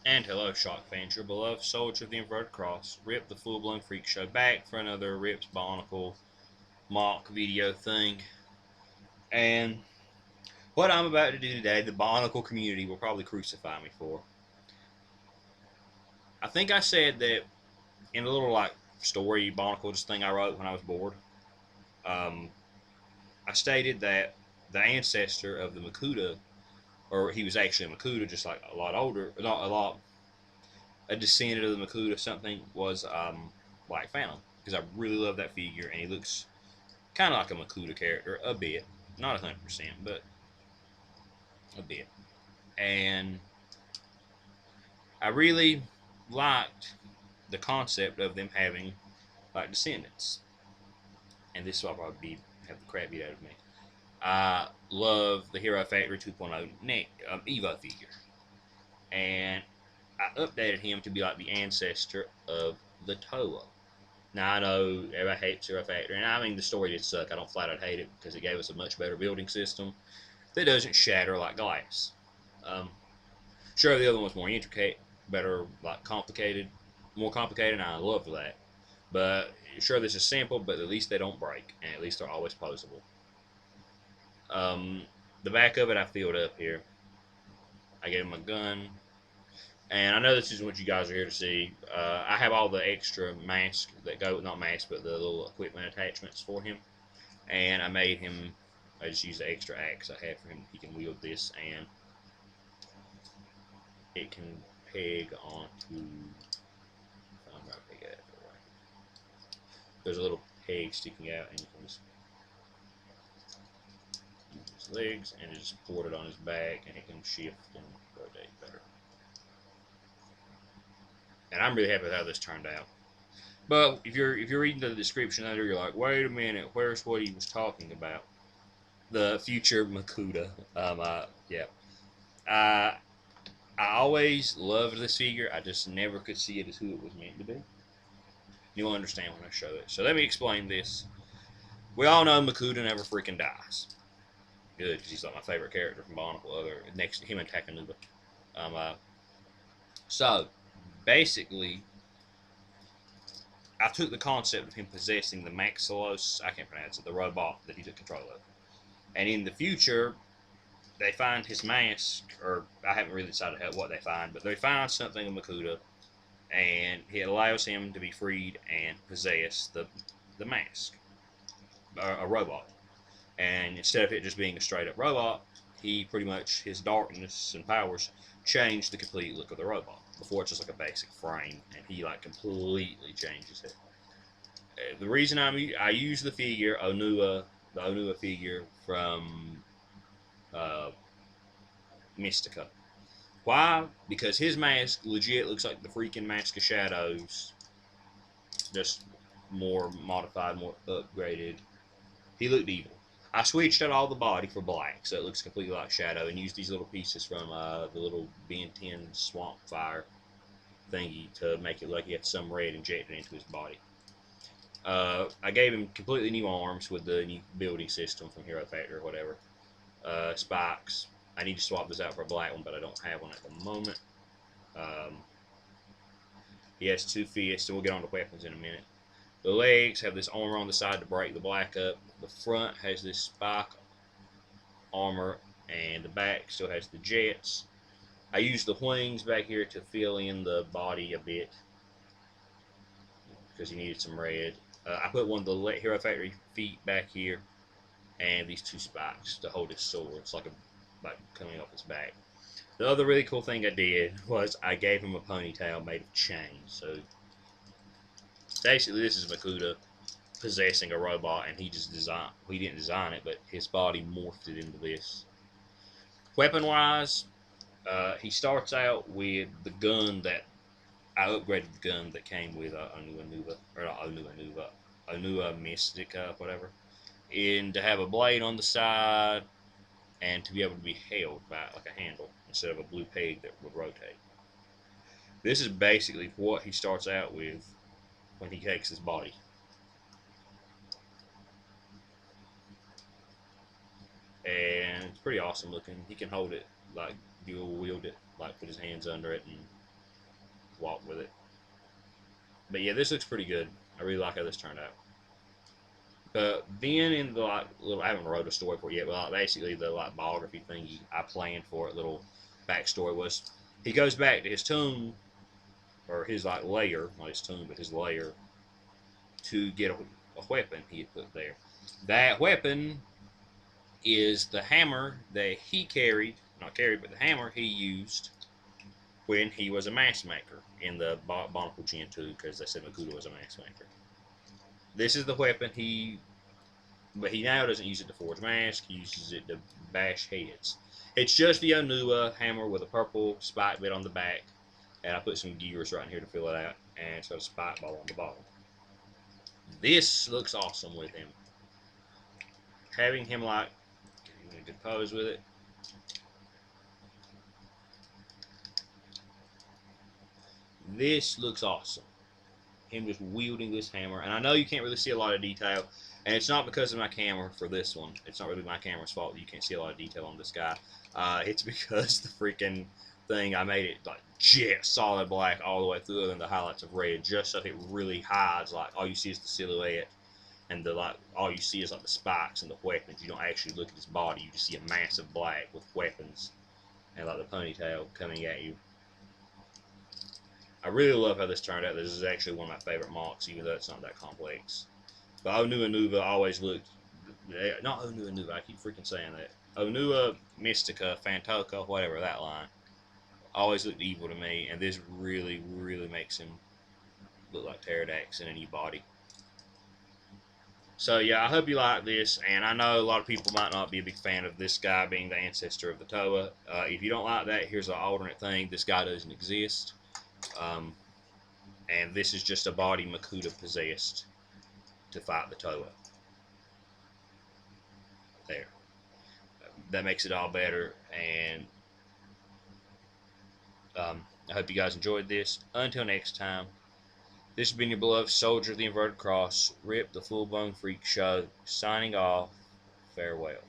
And hello, Shock fans, your beloved soldier of the inverted cross. Rip the full blown freak show back for another Rip's Bionicle MOC video thing. And what I'm about to do today, the Bionicle community will probably crucify me for. I think I said that in a little story Bionicle just thing I wrote when I was bored. Um, I stated that the ancestor of the Makuta, or he was actually a Makuta, just like a lot older, not a lot, a descendant of the Makuta, something was Black Phantom, because I really love that figure and he looks kind of like a Makuta character, a bit, not 100%, but a bit. And I really liked the concept of them having like descendants, and this will probably have the crap beat out of me. I love the Hero Factory 2.0 Evo figure, and I updated him to be like the ancestor of the Toa. Now I know everybody hates Hero Factory, and I mean the story did suck. I don't flat out hate it because it gave us a much better building system that doesn't shatter like glass. Um, sure, the other one was more intricate, better, like complicated, more complicated, and I love that. But sure, this is simple, but at least they don't break, and at least they're always posable. Um, the back of it I filled up here. I gave him a gun, and I know this is what you guys are here to see. I have all the extra masks that go, not masks, but the little equipment attachments for him, and I made him. I just used the extra axe I had for him. He can wield this, and it can peg onto. I'm not peg it. There's a little peg sticking out, and you can just use his legs and just support it on his back, and it can shift and rotate better. And I'm really happy with how this turned out. But if you're reading the description under, you're like, wait a minute, where's what he was talking about? The future Makuta. Yeah. I I always loved this figure. I just never could see it as who it was meant to be. You'll understand when I show it. So let me explain this. We all know Makuta never freaking dies. Good, because he's like my favorite character from Bionicle, other next to him and Takanuba. Um, uh, so basically, I took the concept of him possessing the Maxilos, I can't pronounce it, the robot that he took control of. And in the future, they find his mask, or I haven't really decided what they find, but they find something in Makuta, and it allows him to be freed and possess the mask, a robot. And instead of it just being a straight up robot, he pretty much, his darkness and powers changed the complete look of the robot. Before it's just like a basic frame, and he like completely changes it. The reason I use the figure Onua, the Onua figure from uh, Mystica. Why? Because his mask legit looks like the freaking Mask of Shadows, just more modified, more upgraded. He looked evil. I switched out all the body for black, so it looks completely like Shadow, and used these little pieces from the little Ben 10 Swamp Fire thingy to make it look like he had some red injected into his body. I gave him completely new arms with the new building system from Hero Factory or whatever. Spikes. I need to swap this out for a black one, but I don't have one at the moment. Um, he has two fists, and we'll get on to weapons in a minute. The legs have this armor on the side to break the black up. The front has this spike armor, and the back still has the jets. I used the wings back here to fill in the body a bit because he needed some red. I put one of the Hero Factory feet back here, and these two spikes to hold his sword. It's like coming off his back. The other really cool thing I did was I gave him a ponytail made of chain. So basically, this is Makuta possessing a robot, and he didn't design it, but his body morphed it into this. Weapon wise, he starts out with the gun that I upgraded the gun that came with Onua Nuva, or not Onua Nuva, Onua Mystica, whatever, and to have a blade on the side, and to be able to be held by like a handle instead of a blue peg that would rotate. This is basically what he starts out with when he takes his body. And it's pretty awesome looking. He can hold it, like dual wield it, like put his hands under it and walk with it. But yeah, this looks pretty good. I really like how this turned out. But then in the like little, I haven't wrote a story for it yet, but like, basically the like biography thing I planned for it, little backstory was he goes back to his tomb, or his like lair, not his tomb, but his lair, to get a weapon he had put there. That weapon is the hammer that he carried, not carried, but the hammer he used when he was a mask maker in the Bionicle Gen 2, because they said Makuta was a mask maker. This is the weapon but he now doesn't use it to forge masks, he uses it to bash heads. It's just the Onua hammer with a purple spike bit on the back, and I put some gears right in here to fill it out, and it's got a spike ball on the bottom. This looks awesome with him. Having him like, getting in a good pose with it. This looks awesome. Him just wielding this hammer, and I know you can't really see a lot of detail, and it's not because of my camera for this one. It's not really my camera's fault that you can't see a lot of detail on this guy. It's because the freaking thing, I made it like jet solid black all the way through, and the highlights of red, just so it really hides. Like all you see is the silhouette, and the like all you see is like the spikes and the weapons. You don't actually look at his body. You just see a massive black with weapons and like the ponytail coming at you. I really love how this turned out. This is actually one of my favorite MOCs, even though it's not that complex. But Onua Nuva always looked, not Onua Nuva, I keep freaking saying that. Onua Mystica, Fantoka, whatever, that line, always looked evil to me, and this really, really makes him look like Pterodax in a new body. So yeah, I hope you like this, and I know a lot of people might not be a big fan of this guy being the ancestor of the Toa. If you don't like that, here's an alternate thing. This guy doesn't exist. And this is just a body Makuta possessed to fight the Toa. There. That makes it all better, and I hope you guys enjoyed this. Until next time, this has been your beloved soldier of the inverted cross, Rip the Full Blown Freak Show, signing off. Farewell.